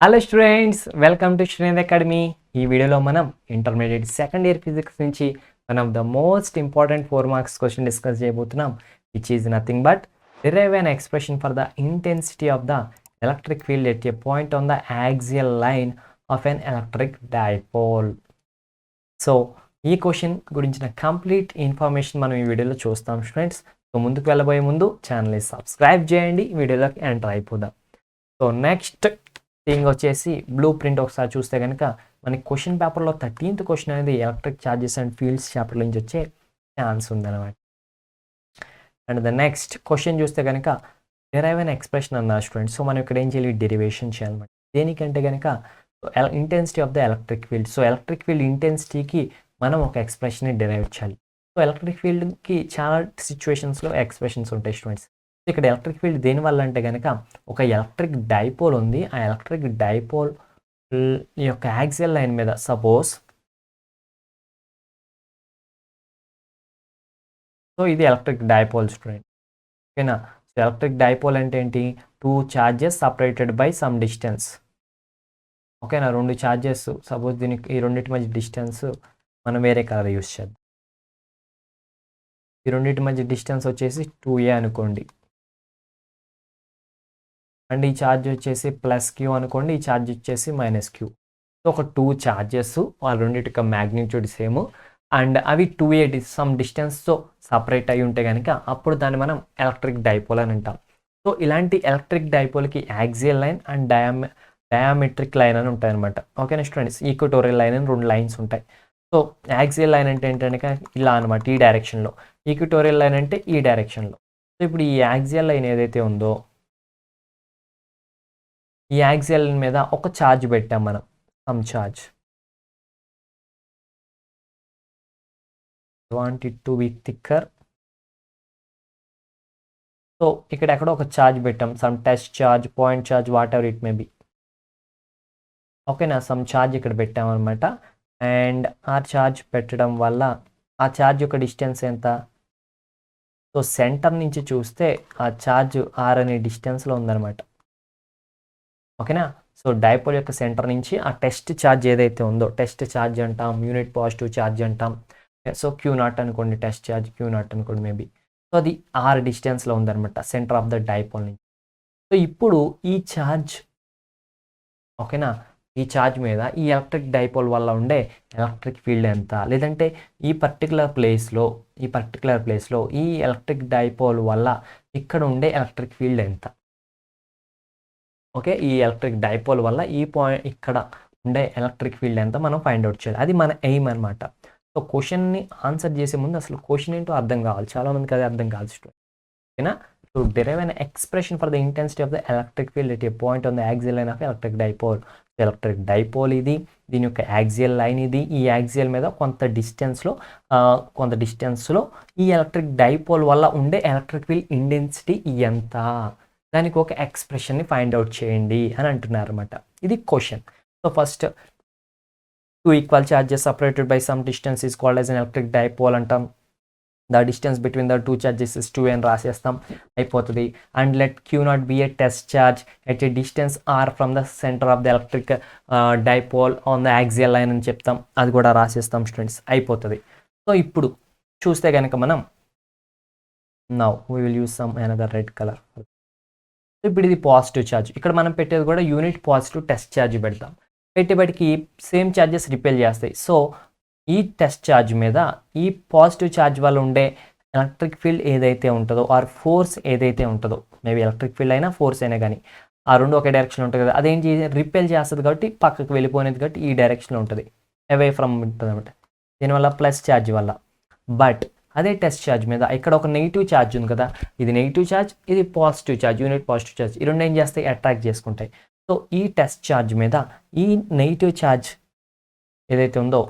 Hello students, welcome to student academy. ఈ వీడియోలో మనం ఇంటర్మీడియట్ సెకండ్ ఇయర్ ఫిజిక్స్ నుంచి one of the most important 4 marks question discuss చేయబోతున్నాం, which is nothing but derive an expression for the intensity of the electric field at a point on the axial line of an electric dipole. So ఈ question గురించిన complete information మనం ఈ వీడియోలో చూస్తాం students. So ముందుకు వెళ్ళబోయే ముందు ఛానల్ని సబ్స్క్రైబ్ చేయండి, వీడియోలోకి ఎంటర్ అయిపోదాం. సో నెక్స్ట్ థింగ్ వచ్చేసి బ్లూ ప్రింట్ ఒకసారి చూస్తే కనుక మనకి క్వశ్చన్ పేపర్లో 13th క్వశ్చన్ అనేది electric charges and fields chapter నుంచి వచ్చే ఛాన్స్ ఉందన్నమాట. అండ్ ద నెక్స్ట్ క్వశ్చన్ చూస్తే కనుక డెరైవ్ అన్ ఎక్స్ప్రెషన్ అన్నారు స్టూడెంట్స్. సో మనం ఇక్కడ ఏం చేయాలి, డెరివేషన్ చేయాలన్నమాట. దేనికంటే కనుక intensity of the electric field. So electric field ఇంటెన్సిటీకి మనం ఒక ఎక్స్ప్రెషన్ని డెరైవ్ చేయాలి. సో ఎలక్ట్రిక్ ఫీల్డ్కి చాలా సిచ్యువేషన్స్లో ఎక్స్ప్రెషన్స్ ఉంటాయి స్టూడెంట్స్. ఇక్కడ ఎలక్ట్రిక్ ఫీల్డ్ దేనివల్ల అంటే కనుక ఒక ఎలక్ట్రిక్ డైపోల్ ఉంది. ఆ ఎలక్ట్రిక్ డైపోల్ యొక్క యాక్సియల్ లైన్ మీద సపోజ్ సో ఇది ఎలక్ట్రిక్ డైపోల్ స్టూడెంట్, ఓకేనా. సో ఎలక్ట్రిక్ డైపోల్ అంటే ఏంటి, 2 charges separated by some distance, ఓకేనా. 2 చార్జెస్ సపోజ్ దీనికి ఈ రెండింటి మధ్య డిస్టెన్స్ మనం వేరే కలర్ యూస్ చేద్దాం. ఈ రెండింటి మధ్య డిస్టెన్స్ వచ్చేసి 2a అనుకోండి. అండ్ ఈ ఛార్జ్ వచ్చేసి +q అనుకోండి, ఈ ఛార్జ్ వచ్చేసి -q. సో ఒక 2 ఛార్జెస్ వాళ్ళ రెండింటి మ్యాగ్నిట్యూడ్ సేమ్ అండ్ అవి 2a సమ్ డిస్టెన్స్తో సపరేట్ అయి ఉంటే కనుక అప్పుడు దాన్ని మనం ఎలక్ట్రిక్ డైపోల్ అని అంటాం. సో ఇలాంటి ఎలక్ట్రిక్ డైపోల్కి axial line and diametric line అని ఉంటాయి అనమాట, ఓకేనా స్టూడెంట్స్. ఈక్వటోరియల్ లైన్ అని 2 లైన్స్ ఉంటాయి. సో యాక్సియల్ లైన్ అంటే ఏంటంటే ఇలా అనమాట, ఈ డైరెక్షన్లో. ఈక్వటోరియల్ లైన్ అంటే ఈ డైరెక్షన్లో. సో ఇప్పుడు ఈ యాక్సియల్ లైన్ ఏదైతే ఉందో ఈ యాక్సియల్ మీద ఒక ఛార్జ్ పెట్టాం మనం, some charge. Want it to be thicker. So ఇక్కడ ఎక్కడో ఒక ఛార్జ్ పెట్టాం, some test charge, point charge, what ever it may be, ఓకేనా. సమ్ ఛార్జ్ ఇక్కడ పెట్టామన్నమాట. అండ్ ఆ ఛార్జ్ పెట్టడం వల్ల ఆ ఛార్జ్ యొక్క డిస్టెన్స్ ఎంత, సో సెంటర్ నుంచి చూస్తే ఆ ఛార్జ్ r అనే డిస్టెన్స్లో ఉందన్నమాట, ఓకేనా. సో డైపోల్ యొక్క సెంటర్ నుంచి ఆ టెస్ట్ ఛార్జ్ ఏదైతే ఉందో, టెస్ట్ ఛార్జ్ అంటాం, యూనిట్ పాజిటివ్ ఛార్జ్ అంటాం. సో Q0 అనుకోండి, టెస్ట్ ఛార్జ్ Q0 అనుకోండి మేబీ. సో అది r డిస్టెన్స్లో ఉందన్నమాట సెంటర్ ఆఫ్ ద డైపోల్ నుంచి. సో ఇప్పుడు ఈ ఛార్జ్, ఓకేనా, ఈ ఛార్జ్ మీద ఈ ఎలక్ట్రిక్ డైపోల్ వల్ల ఉండే ఎలక్ట్రిక్ ఫీల్డ్ ఎంత, లేదంటే ఈ పర్టికులర్ ప్లేస్లో ఈ ఎలక్ట్రిక్ డైపోల్ వల్ల ఇక్కడ ఉండే ఎలక్ట్రిక్ ఫీల్డ్ ఎంత, ఓకే. ఈ ఎలక్ట్రిక్ డైపోల్ వల్ల ఈ పాయింట్ ఇక్కడ ఉండే ఎలక్ట్రిక్ ఫీల్డ్ ఎంత మనం ఫైండ్ అవుట్ చేయాలి. అది మన ఎయిమ్ అనమాట. సో క్వశ్చన్ని ఆన్సర్ చేసే ముందు అసలు క్వశ్చన్ ఏంటో అర్థం కావాలి, చాలామందికి అది అర్థం కాదు స్టూడెంట్, ఓకేనా. So derive an expression for the intensity of the electric field at a point on the axial line of electric dipole. Electric dipole ఇది, దీని యొక్క యాక్సియల్ లైన్ ఇది. ఈ యాక్సియల్ మీద కొంత డిస్టెన్స్లో ఈ ఎలక్ట్రిక్ డైపోల్ వల్ల ఉండే ఎలక్ట్రిక్ ఫీల్డ్ ఇంటెన్సిటీ ఎంత, దానికి ఒక ఎక్స్ప్రెషన్ని ఫైండ్ అవుట్ చేయండి అని అంటున్నారు అనమాట. ఇది question. So first 2 equal charges separated by some distance is called as an electric dipole అంటాం. The distance between the 2 charges is 2 అని రాసేస్తాం, అయిపోతుంది. And let Q0 be a test charge at a distance r from the centre of the electric dipole on the axial line అని చెప్తాం, అది కూడా రాసేస్తాం students, అయిపోతుంది. So ఇప్పుడు చూస్తే కనుక మనం now we will use some another red colour. ఇప్పుడు ఇది పాజిటివ్ ఛార్జ్, ఇక్కడ మనం పెట్టేది కూడా యూనిట్ పాజిటివ్ టెస్ట్ ఛార్జ్ పెడతాం. పెట్టేబడికి సేమ్ ఛార్జెస్ రిపెల్ చేస్తాయి. సో ఈ టెస్ట్ ఛార్జ్ మీద ఈ పాజిటివ్ ఛార్జ్ వల్ల ఉండే ఎలక్ట్రిక్ ఫీల్డ్ ఏదైతే ఉంటుందో ఆర్ ఫోర్స్ ఏదైతే ఉంటుందో, మేబీ ఎలక్ట్రిక్ ఫీల్డ్ అయినా ఫోర్స్ అయినా కానీ ఆ రెండు ఒకే డైరెక్షన్ ఉంటుంది కదా, అదేంటి రిపెల్ చేస్తుంది కాబట్టి పక్కకు వెళ్ళిపోయినది కాబట్టి ఈ డైరెక్షన్లో ఉంటుంది, అవే ఫ్రమ్ ఉంటుంది అనమాట. దీనివల్ల ప్లస్ ఛార్జ్ వల్ల. బట్ అదే టెస్ట్ ఛార్జ్ మీద ఇక్కడ ఒక నెగిటివ్ ఛార్జ్ ఉంది కదా, ఇది నెగిటివ్ ఛార్జ్, ఇది positive charge, unit positive charge, ఈ రెండు ఏం చేస్తాయి, అట్రాక్ట్ చేసుకుంటాయి. సో ఈ టెస్ట్ ఛార్జ్ మీద ఈ నెగిటివ్ ఛార్జ్ ఏదైతే ఉందో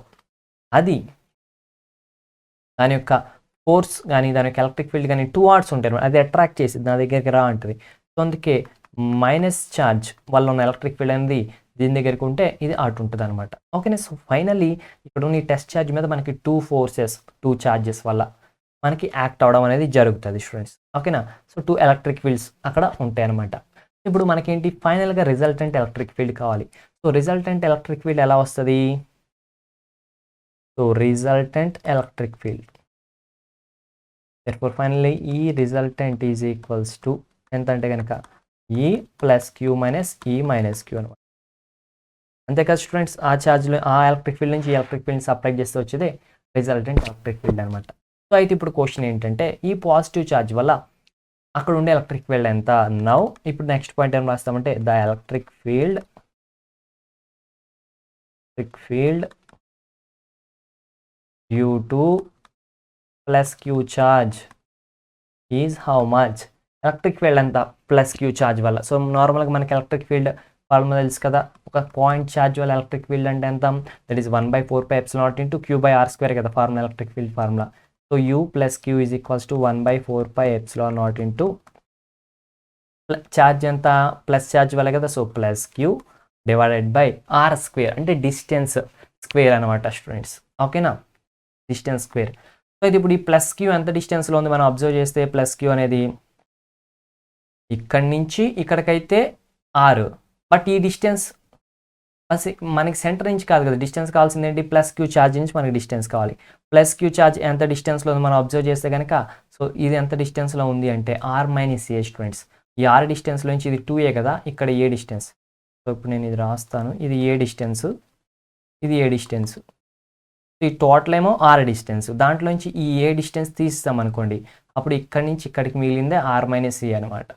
అది దాని యొక్క ఫోర్స్ కానీ దాని యొక్క ఎలక్ట్రిక్ ఫీల్డ్ కానీ టువార్డ్స్ ఉంటాయి, అది అట్రాక్ట్ చేసి నా దగ్గరికి రా అంటుంది. సో అందుకే మైనస్ ఛార్జ్ వల్ల ఉన్న ఎలక్ట్రిక్ ఫీల్డ్ అనేది దీని దగ్గరికి ఉంటే ఇది అటు ఉంటుంది అనమాట, ఓకేనా. సో ఫైనల్లీ ఇక్కడ ఉన్న ఈ టెస్ట్ ఛార్జ్ మీద మనకి 2 ఛార్జెస్ వల్ల మనకి యాక్ట్ అవడం అనేది జరుగుతుంది స్టూడెంట్స్, ఓకేనా. సో 2 ఎలక్ట్రిక్ ఫీల్డ్స్ అక్కడ ఉంటాయి అనమాట. ఇప్పుడు మనకేంటి ఫైనల్గా రిజల్టెంట్ ఎలక్ట్రిక్ ఫీల్డ్ కావాలి. సో రిజల్టెంట్ ఎలక్ట్రిక్ ఫీల్డ్ ఎలా వస్తుంది? So resultant electric field therefore finally E resultant is equals to ఎంత అంటే కనుక E plus q minus E minus q అనమాట. అంతే కదా స్టూడెంట్స్, ఆ ఛార్జ్లో ఆ ఎలక్ట్రిక్ ఫీల్డ్ నుంచి ఈ ఎలక్ట్రిక్ ఫీల్డ్ సప్లై చేస్తే వచ్చేది రిజల్టెంట్ ఎలక్ట్రిక్ ఫీల్డ్ అనమాట. సో అయితే ఇప్పుడు క్వశ్చన్ ఏంటంటే ఈ పాజిటివ్ ఛార్జ్ వల్ల అక్కడ ఉండే ఎలక్ట్రిక్ ఫీల్డ్ ఎంత? నౌ ఇప్పుడు నెక్స్ట్ పాయింట్ ఏం రాస్తామంటే the electric field due to plus Q charge is how much? Electric field ఎంత ప్లస్ క్యూ ఛార్జ్ వల్ల. సో నార్మల్గా మనకి ఎలక్ట్రిక్ ఫీల్డ్ ఫార్ములా తెలుసు కదా, ఒక పాయింట్ ఛార్జ్ వల్ల ఎలక్ట్రిక్ ఫీల్డ్ అంటే ఎంత? దట్ ఈస్ 1/4πε0 ఇంటూ Q/r² కదా formula, electric field formula. So U plus Q is equals to 1/4πε0 into charge ఎంత? ప్లస్ ఛార్జ్ వల్ల కదా, so plus q divided by r² అంటే డిస్టెన్స్ స్క్వేర్ అనమాట students. ఓకేనా, డిస్టెన్స్ స్క్వేర్. సో ఇది ఇప్పుడు ఈ ప్లస్ క్యూ ఎంత డిస్టెన్స్లో ఉంది మనం అబ్జర్వ్ చేస్తే, ప్లస్ క్యూ అనేది ఇక్కడి నుంచి ఇక్కడికైతే 6, బట్ ఈ డిస్టెన్స్ మనకి సెంటర్ నుంచి కాదు కదా డిస్టెన్స్ కావాల్సింది ఏంటి? ప్లస్ క్యూ ఛార్జ్ నుంచి మనకి డిస్టెన్స్ కావాలి. ప్లస్ క్యూ ఛార్జ్ ఎంత డిస్టెన్స్లో ఉంది మనం అబ్జర్వ్ చేస్తే కనుక, సో ఇది ఎంత డిస్టెన్స్లో ఉంది అంటే r-a స్టూడెంట్స్. ఈ r డిస్టెన్స్లో నుంచి ఇది 2a కదా, ఇక్కడ a డిస్టెన్స్. సో ఇప్పుడు నేను ఇది రాస్తాను, ఇది a డిస్టెన్స్, ఇది a డిస్టెన్స్. ఈ టోటల్ ఏమో r డిస్టెన్స్, దాంట్లోంచి ఈ a డిస్టెన్స్ తీస్తాం అనుకోండి, అప్పుడు ఇక్కడి నుంచి ఇక్కడికి మిగిలిందే r-a అనమాట.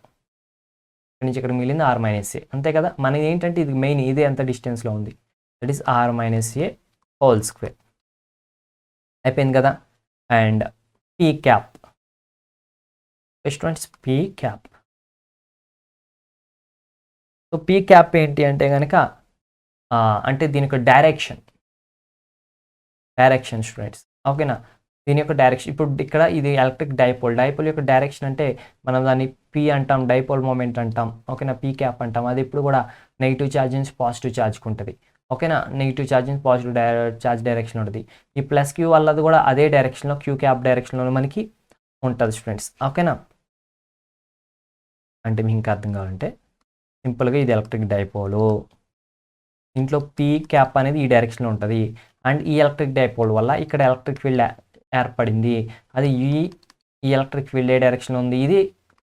ఇక్కడి నుంచి ఇక్కడ మిగిలింది r-a, అంతే కదా. మనది ఏంటంటే ఇది మెయిన్, ఇదే ఎంత డిస్టెన్స్లో ఉంది, that is r-a whole square. అయిపోయింది కదా. And P cap students, P cap. So P cap ఏంటి అంటే కనుక అంటే దీని యొక్క డైరెక్షన్ స్టూడెంట్స్. ఓకేనా, దీని యొక్క డైరెక్షన్. ఇప్పుడు ఇక్కడ ఇది ఎలక్ట్రిక్ డైపోల్ యొక్క డైరెక్షన్ అంటే మనం దాన్ని పీ అంటాం, డైపోల్ మూమెంట్ అంటాం. ఓకేనా, పీ క్యాప్ అంటాం. అది ఇప్పుడు కూడా నెగిటివ్ ఛార్జ్ నుంచి పాజిటివ్ ఛార్జ్కి ఉంటుంది. ఓకేనా, నెగిటివ్ ఛార్జ్ నుంచి పాజిటివ్ ఛార్జ్ డైరెక్షన్ ఉంటుంది. ఈ ప్లస్ క్యూ వల్లది కూడా అదే డైరెక్షన్లో, క్యూ క్యాప్ డైరెక్షన్లో మనకి ఉంటుంది స్టూడెంట్స్. ఓకేనా, అంటే మీకు ఇంకా అర్థం కావాలంటే సింపుల్గా ఇది ఎలక్ట్రిక్ డైపోలు, దీంట్లో పీ క్యాప్ అనేది ఈ డైరెక్షన్లో ఉంటుంది. అండ్ ఈ ఎలక్ట్రిక్ డైపోల్ వల్ల ఇక్కడ ఎలక్ట్రిక్ ఫీల్డ్ ఏర్పడింది. అది ఈ ఎలక్ట్రిక్ ఫీల్డ్ ఏ డైరెక్షన్లో ఉంది, ఇది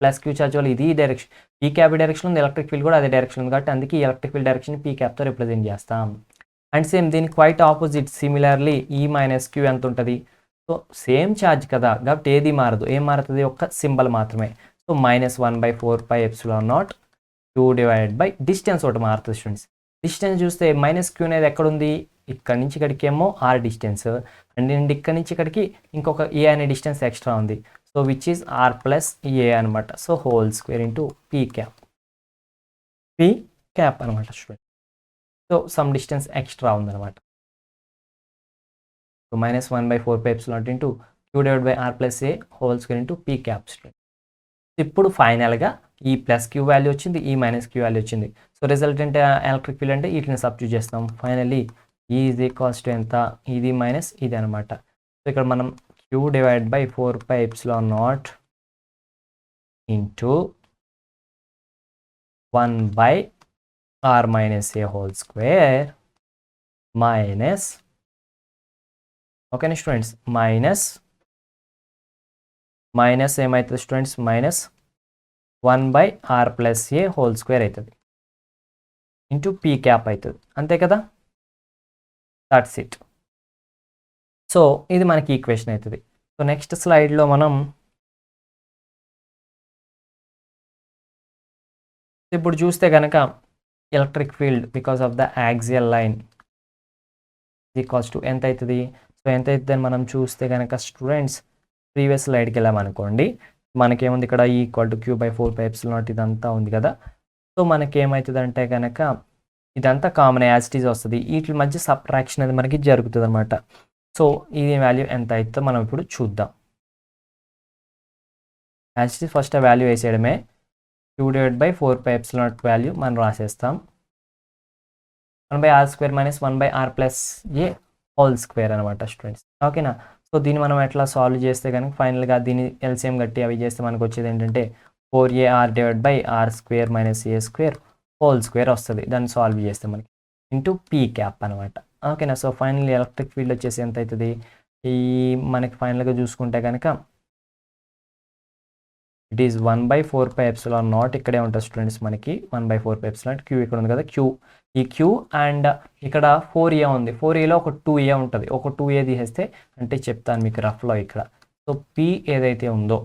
ప్లస్ క్యూ ఛార్జ్ వల్ల ఇది డైరెక్షన్, పీ క్యాప్ డైరెక్షన్ ఉంది, ఎలక్ట్రిక్ ఫీల్డ్ కూడా అదే డైరెక్షన్ ఉంది. కాబట్టి అందుకే ఈ ఎలక్ట్రిక్ ఫీల్డ్ డైరెక్షన్ పీ క్యాప్తో రిప్రజెంట్ చేస్తాం. అండ్ సేమ్ దీనికి క్వైట్ ఆపోజిట్ సిమిలర్లీ ఈ మైనస్ క్యూ ఎంత ఉంటుంది? సో సేమ్ ఛార్జ్ కదా, కాబట్టి ఏది మారదు. ఏం మారుతుంది? ఒక్క సింబల్ మాత్రమే. So -1/4πε0 Q divided by distance ఒకటి మారుతుంది స్టూడెంట్స్. డిస్టెన్స్ చూస్తే మైనస్ క్యూ అనేది ఎక్కడ ఉంది? ఇక్కడ నుంచి ఇక్కడికి ఏమో r డిస్టెన్స్, అండ్ ఇక్కడ నుంచి ఇక్కడికి ఇంకొక a అనే డిస్టెన్స్ ఎక్స్ట్రా ఉంది. సో విచ్ ఈజ్ r+a అనమాట. So whole square into P cap అనమాట student. So some distance extra ఉందన్నమాట. So -1/4πε0 into Q divide by r+a whole square into P cap student. ఇప్పుడు ఫైనల్గా ఈ ప్లస్ క్యూ వాల్యూ వచ్చింది, ఈ minus Q value వచ్చింది. So resultant electric field అంటే వీటిని సబ్స్టిట్యూట్ చేస్తాం. ఫైనల్లీ ఈ ఈజ్ ఈక్వల్స్ టు ఎంత? ఇది మైనస్ ఇది అనమాట. సో ఇక్కడ మనం Q divide by 4πε0 into 1/r-a whole square minus, ఓకేనా స్టూడెంట్స్, మైనస్ ఏమవుతుంది స్టూడెంట్స్? -1/r+a హోల్ స్క్వేర్ అవుతుంది ఇంటూ పీ క్యాప్ అవుతుంది, అంతే కదా. That's it. సో ఇది మనకి ఈక్వేషన్ అవుతుంది. సో నెక్స్ట్ స్లైడ్లో మనం ఇప్పుడు చూస్తే కనుక electric field because of the axial line equals to ఎంత అవుతుంది? సో ఎంత అవుతుంది అని మనం చూస్తే కనుక స్టూడెంట్స్ ప్రీవియస్ స్లైడ్కి వెళ్ళామనుకోండి, మనకేముంది ఇక్కడ ఈక్వల్ టు Q/4πε0 ఇదంతా ఉంది కదా. సో మనకేమవుతుంది అంటే కనుక ఇదంతా కామన్ యాజ్ ఇట్ ఈజ్ వస్తుంది. వీటి మధ్య సబ్ట్రాక్షన్ అనేది మనకి జరుగుతుంది అనమాట. సో ఇది వాల్యూ ఎంత అవుతుందో మనం ఇప్పుడు చూద్దాం. యాజ్ ఇట్ ఈజ్ ఫస్ట్ ఆ వాల్యూ వేసేయడమే. Q/4πε0 వాల్యూ మనం రాసేస్తాం. 1/r² - 1/r+a హోల్ స్క్వేర్ అనమాట స్టూడెంట్స్. ఓకేనా. సో దీన్ని మనం ఎట్లా సాల్వ్ చేస్తే కనుక ఫైనల్గా దీన్ని ఎల్సిఎం గట్టి అవి చేస్తే మనకు వచ్చేది ఏంటంటే 4ar divide by r square minus a square whole square వస్తుంది. దాన్ని సాల్వ్ చేస్తే మనకి ఇంటూ పీ క్యాప్ అనమాట. ఓకేనా. సో ఫైనల్ ఎలక్ట్రిక్ ఫీల్డ్ వచ్చేసి ఎంత అవుతుంది, ఈ మనకి ఫైనల్గా చూసుకుంటే కనుక ఇట్ ఈస్ 1/4πε0 ఇక్కడే ఉంటుంది స్టూడెంట్స్, మనకి 1/4πε0 క్యూ ఇక్కడ ఉంది కదా, క్యూ ఈ క్యూ అండ్ ఇక్కడ 4a ఉంది, 4aలో ఒక 2a ఉంటుంది, ఒక 2a తీసేస్తే అంటే చెప్తాను మీకు రఫ్లో ఇక్కడ. సో పీ ఏదైతే ఉందో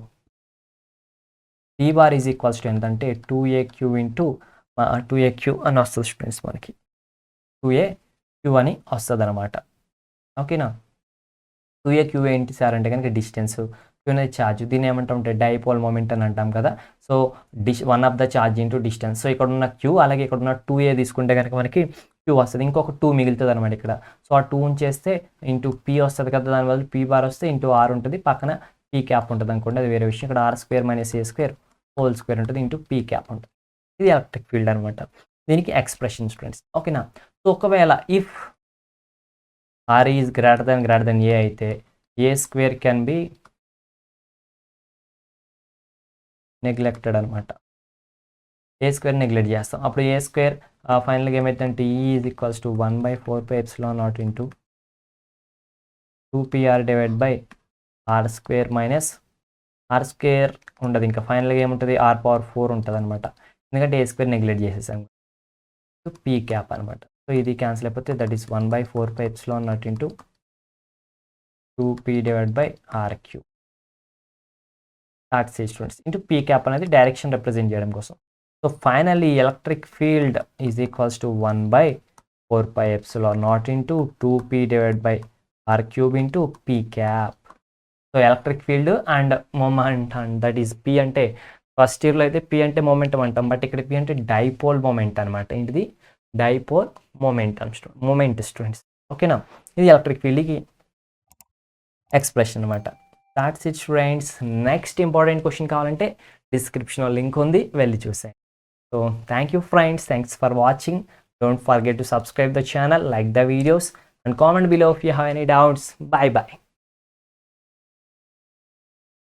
P bar is equals to ఎంత అంటే 2aq ఇంటూ 2aq అని వస్తుంది స్టూడెంట్స్, మనకి 2aq అని వస్తుంది అనమాట. ఓకేనా. 2aq ఏంటి సార్ అంటే కనుక డిస్టెన్స్, క్యూ అనేది ఛార్జ్, దీన్ని ఏమంటామంటే డైపోల్ మూమెంట్ అని అంటాం కదా. So one of the charge into distance. So ఇక్కడ ఉన్న క్యూ అలాగే ఇక్కడ ఉన్న 2a తీసుకుంటే కనుక మనకి క్యూ వస్తుంది, ఇంకొక 2 మిగులుతుంది అనమాట ఇక్కడ. సో ఆ 2 చేస్తే ఇంటూ పీ వస్తుంది కదా, దానివల్ల పీ బార్ వస్తే ఇంటూ ఆర్ ఉంటుంది, పక్కన పీ క్యాప్ ఉంటుంది అనుకోండి, అది వేరే విషయం. ఇక్కడ r square minus a square whole square ఉంటుంది ఇంటూ పీ క్యాప్ ఉంటుంది. ఇది ఎలక్ట్రిక్ ఫీల్డ్ అనమాట, దీనికి ఎక్స్ప్రెషన్ స్టూడెంట్స్. ఓకేనా. సో ఒకవేళ if r is greater then a అయితే a square can be neglected అనమాట. ఏ స్క్వేర్ నెగ్లెక్ట్ చేస్తాం, అప్పుడు ఏ స్క్వేర్ ఫైనల్గా ఏమైతుందంటే E is equals to 1/4πε0 into 2pr divide by r square minus r square ఉండదు, ఇంకా ఫైనల్గా ఏముంటుంది r⁴ ఉంటుంది అనమాట, ఎందుకంటే ఏ స్క్వేర్ నెగ్లెక్ట్ చేసేసాం, పీ క్యాప్ అనమాట. సో ఇది క్యాన్సిల్ అయిపోతే that is 1/4πε0 into 2p divide by r³ students into P cap అనేది డైరెక్షన్ రిప్రజెంట్ చేయడం కోసం. So finally electric field is equals to 1/4πε0 into 2p divide by r³ into P cap. So electric field and moment and that is P అంటే first ఇయర్లో అయితే P అంటే momentum అంటాం, but ఇక్కడ P అంటే dipole moment అనమాట. ఏంటిది dipole moment students. ఓకేనా. ఇది ఎలక్ట్రిక్ ఫీల్డ్కి ఎక్స్ప్రెషన్ అనమాట. That's it friends. Next important question కావాలంటే డిస్క్రిప్షన్లో లింక్ ఉంది, వెళ్ళి చూసేయండి. So thank you friends, thanks for watching. Don't forget to subscribe the channel, like the videos and comment below if you have any doubts. Bye bye.